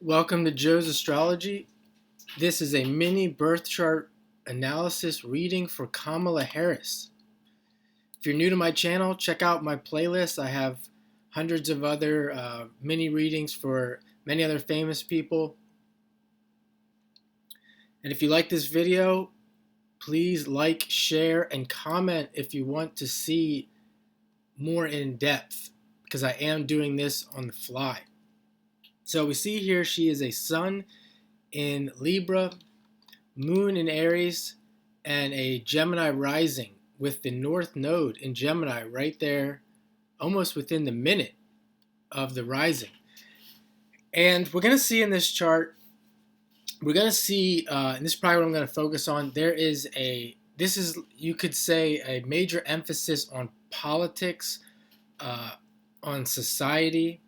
Welcome to Joe's Astrology. This is a mini birth chart analysis reading for Kamala Harris. If you're new to my channel, check out my playlist. I have hundreds of other mini readings for many other famous people. And if you like this video, please like, share, and comment if you want to see more in depth, because I am doing this on the fly. So we see here she is a sun in Libra, moon in Aries, and a Gemini rising with the North Node in Gemini right there, almost within the minute of the rising. And we're going to see in this chart, we're going to see, and this is probably what I'm going to focus on, this is, you could say, a major emphasis on politics, on society,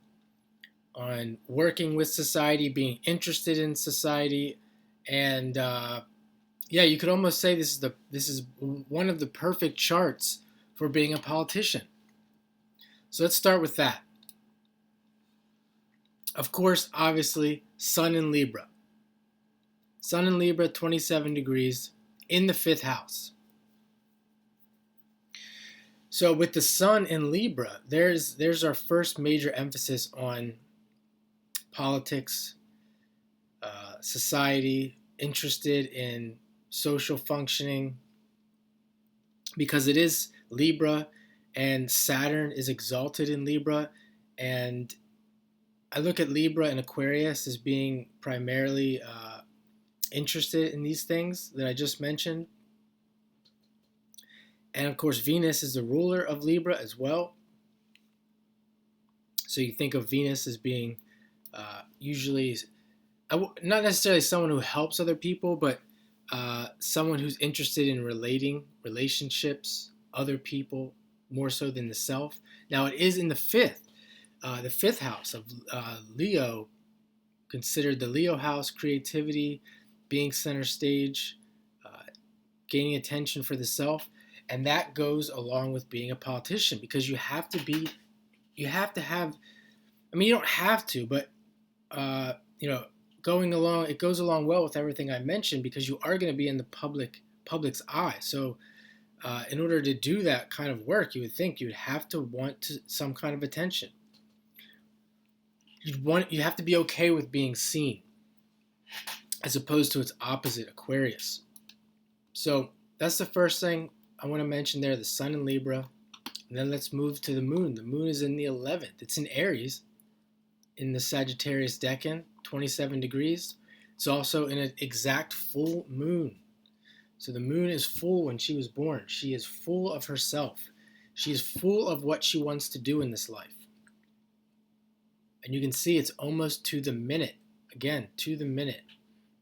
on working with society, being interested in society, and yeah, you could almost say this is one of the perfect charts for being a politician. So let's start with that. Of course, obviously, Sun in Libra. Sun in Libra, 27 degrees in the 5th house. So with the Sun in Libra, there's our first major emphasis on politics, society, interested in social functioning, because it is Libra and Saturn is exalted in Libra. And I look at Libra and Aquarius as being primarily interested in these things that I just mentioned. And of course, Venus is the ruler of Libra as well. So you think of Venus as being usually not necessarily someone who helps other people, but someone who's interested in relationships, other people, more so than the self. Now it is in the fifth house of Leo, considered the Leo house, creativity, being center stage, gaining attention for the self, and that goes along with being a politician, because you have to have. I mean, you don't have to, but it goes along well with everything I mentioned, because you are going to be in the public's eye. So in order to do that kind of work, you would think you'd have to want some kind of attention. You have to be okay with being seen, as opposed to its opposite, Aquarius. So that's the first thing I want to mention there, the Sun in Libra. And then let's move to the Moon. The Moon is in the 11th. It's in Aries, in the Sagittarius decan, 27 degrees. It's also in an exact full moon. So the moon is full when she was born. She is full of herself. She is full of what she wants to do in this life. And you can see it's almost to the minute. Again, to the minute.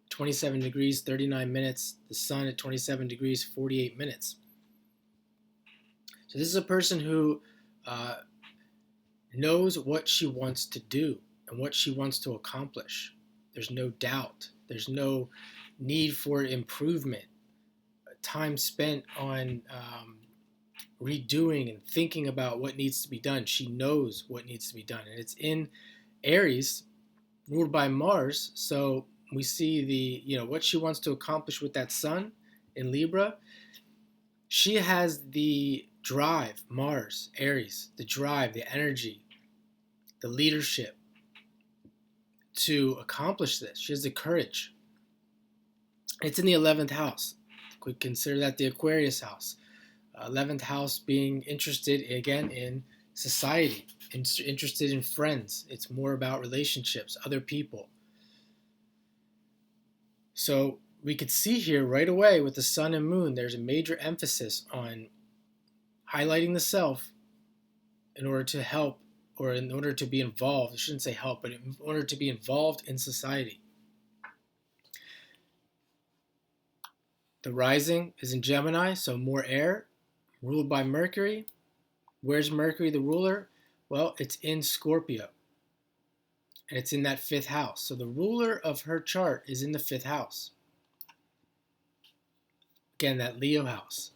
27 degrees, 39 minutes. The sun at 27 degrees, 48 minutes. So this is a person who knows what she wants to do and what she wants to accomplish. There's no doubt. There's no need for improvement. Time spent on redoing and thinking about what needs to be done. She knows what needs to be done. And it's in Aries, ruled by Mars. So we see what she wants to accomplish with that sun in Libra. She has the drive, Mars, Aries, the drive, the energy, the leadership to accomplish this. She has the courage. It's in the 11th house. We consider that the Aquarius house. 11th house being interested, again, in society, interested in friends. It's more about relationships, other people. So we could see here right away with the sun and moon, there's a major emphasis on highlighting the self in order to help, or in order to be involved. I shouldn't say help, but in order to be involved in society. The rising is in Gemini, so more air, ruled by Mercury. Where's Mercury the ruler? Well, it's in Scorpio, and it's in that 5th house. So the ruler of her chart is in the 5th house. Again, that Leo house.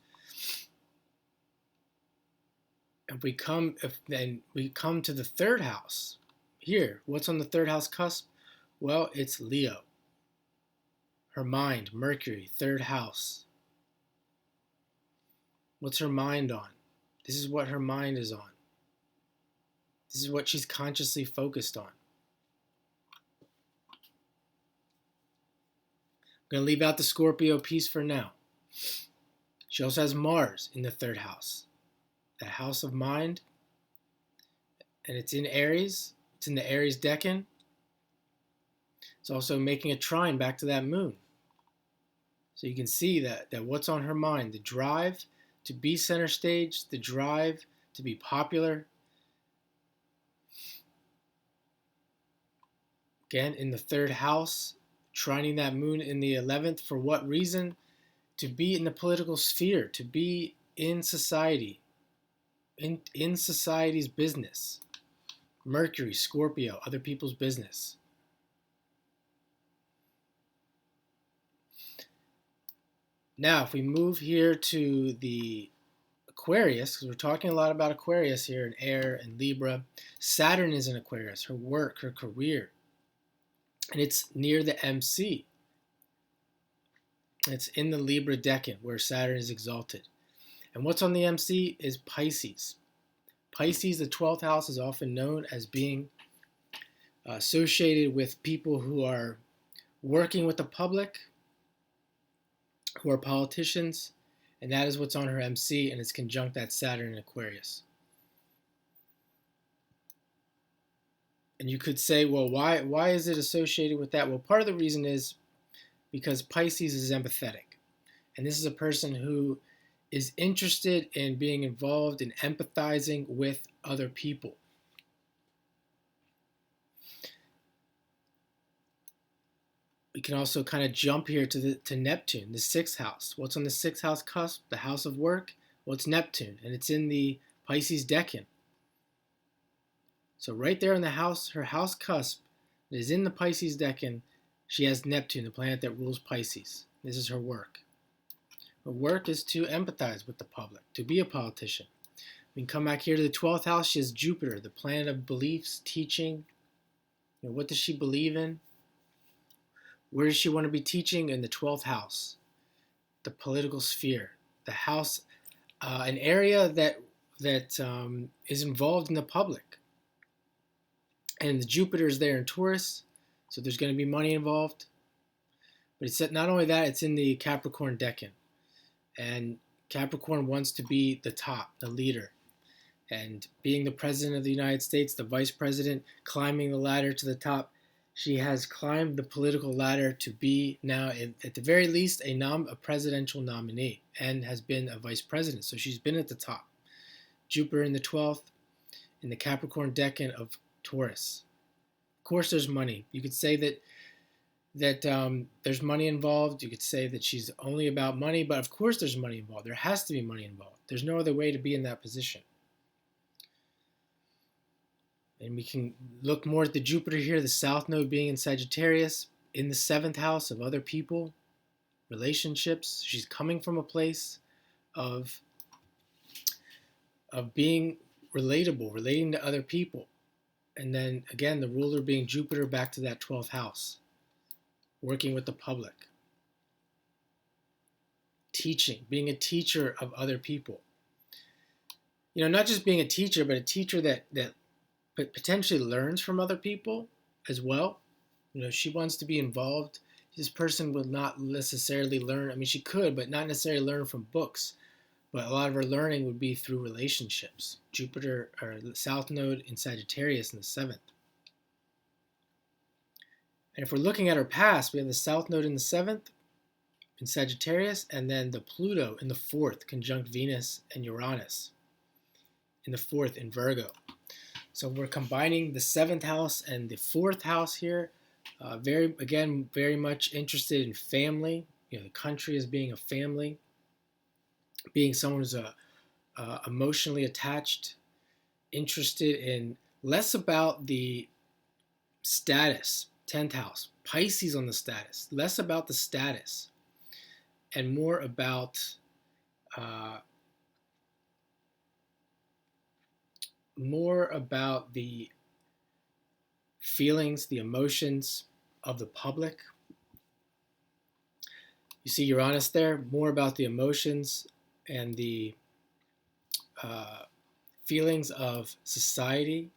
Then we come to the 3rd house. Here, what's on the 3rd house cusp? Well, it's Leo. Her mind, Mercury, third house. What's her mind on? This is what her mind is on. This is what she's consciously focused on. I'm going to leave out the Scorpio piece for now. She also has Mars in the third house, that house of mind, and it's in Aries. It's in the Aries decan. It's also making a trine back to that moon. So you can see that what's on her mind, the drive to be center stage, the drive to be popular. Again, in the third house, trining that moon in the 11th. For what reason? To be in the political sphere, to be in society, in society's business. Mercury, Scorpio, other people's business. Now, if we move here to the Aquarius, because we're talking a lot about Aquarius here, and air and Libra. Saturn is in Aquarius, her work, her career. And it's near the MC. It's in the Libra decan where Saturn is exalted. And what's on the MC is Pisces. Pisces, the 12th house, is often known as being associated with people who are working with the public, who are politicians, and that is what's on her MC, and it's conjunct that Saturn in Aquarius. And you could say, well, why is it associated with that? Well, part of the reason is because Pisces is empathetic. And this is a person who is interested in being involved in empathizing with other people. We can also kind of jump here to Neptune, the 6th house. What's on the 6th house cusp? The house of work? Well, it's Neptune, and it's in the Pisces decan. So right there in the house, her house cusp that is in the Pisces decan, she has Neptune, the planet that rules Pisces. This is her work. Her work is to empathize with the public, to be a politician. We can come back here to the 12th house. She has Jupiter, the planet of beliefs, teaching. What does she believe in? Where does she want to be teaching? In the 12th house, the political sphere, the house, an area that is involved in the public. And the Jupiter is there in Taurus, so there's going to be money involved. But it's not only that, it's in the Capricorn decan. And Capricorn wants to be the top, the leader. And being the president of the United States, the vice president, climbing the ladder to the top, she has climbed the political ladder to be now, at the very least, a presidential nominee, and has been a vice president. So she's been at the top. Jupiter in the 12th, in the Capricorn decan of Taurus. Of course, there's money. You could say that there's money involved. You could say that she's only about money, but of course there's money involved. There has to be money involved. There's no other way to be in that position. And we can look more at the Jupiter here, the south node being in Sagittarius, in the 7th house of other people, relationships. She's coming from a place of being relatable, relating to other people. And then, again, the ruler being Jupiter, back to that 12th house. Working with the public. Teaching, being a teacher of other people. Not just being a teacher, but a teacher that potentially learns from other people as well. She wants to be involved. This person will not necessarily learn. I mean, she could, but not necessarily learn from books. But a lot of her learning would be through relationships. Jupiter, or the south node in Sagittarius in the 7th. And if we're looking at her past, we have the south node in the 7th in Sagittarius, and then the Pluto in the 4th, conjunct Venus and Uranus in the 4th in Virgo. So we're combining the 7th house and the 4th house here. Very much interested in family. The country as being a family, being someone who's emotionally attached, interested in less about the status. 10th house, Pisces on the status, less about the status and more about the feelings, the emotions, of the public. You see Uranus there, more about the emotions and the feelings of society.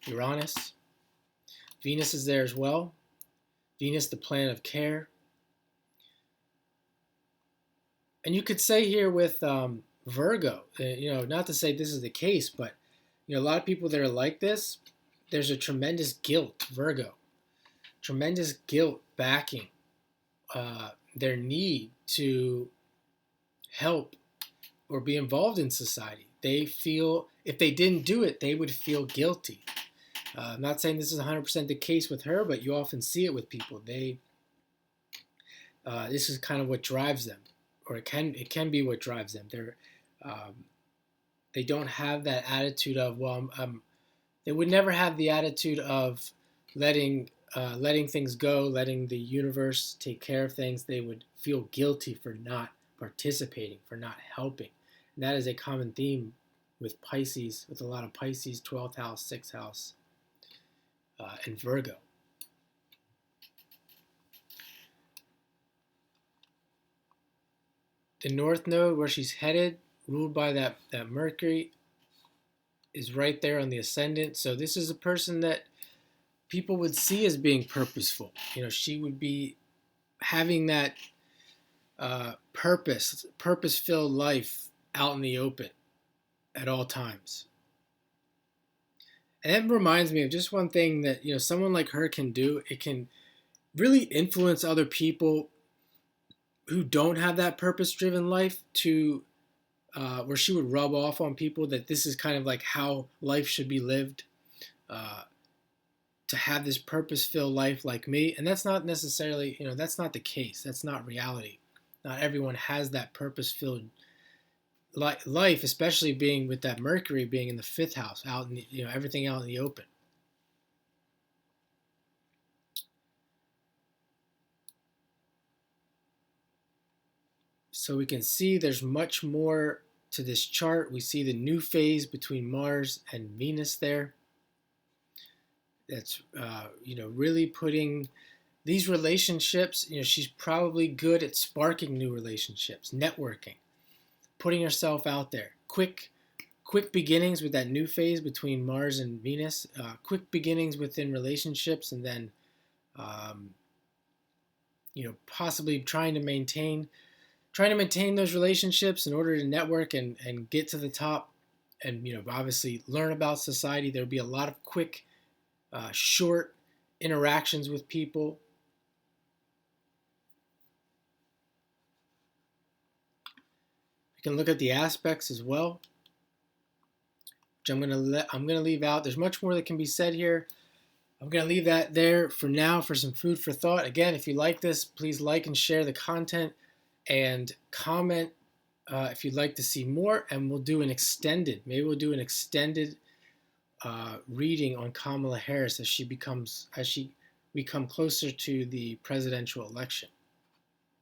Uranus. Venus is there as well. Venus, the planet of care. And you could say here with Virgo, not to say this is the case, but a lot of people that are like this, there's a tremendous guilt, Virgo, tremendous guilt backing their need to help or be involved in society. They feel if they didn't do it, they would feel guilty. I'm not saying this is 100% the case with her, but you often see it with people. This is kind of what drives them, or it can be what drives them. They don't have that attitude of they would never have the attitude of letting things go, letting the universe take care of things. They would feel guilty for not participating, for not helping. And that is a common theme with Pisces, with a lot of Pisces, 12th house, 6th house, and Virgo. The North Node, where she's headed, ruled by that Mercury, is right there on the ascendant. So this is a person that people would see as being purposeful. She would be having that purpose-filled life out in the open at all times. And that reminds me of just one thing that someone like her can do. It can really influence other people who don't have that purpose-driven life to where she would rub off on people that this is kind of like how life should be lived, to have this purpose-filled life like me. And that's not necessarily, that's not the case. That's not reality. Not everyone has that purpose-filled life, especially being with that Mercury being in the 5th house, out in the, everything out in the open. So we can see there's much more to this chart. We see the new phase between Mars and Venus there. That's, really putting these relationships, she's probably good at sparking new relationships, networking, putting herself out there. Quick beginnings with that new phase between Mars and Venus, quick beginnings within relationships, and then, possibly trying to maintain those relationships in order to network and get to the top and, obviously learn about society. There'll be a lot of quick, short interactions with people. We can look at the aspects as well, which I'm gonna leave out. There's much more that can be said here. I'm gonna leave that there for now for some food for thought. Again, if you like this, please like and share the content and comment if you'd like to see more, and we'll do an extended reading on Kamala Harris as we come closer to the presidential election.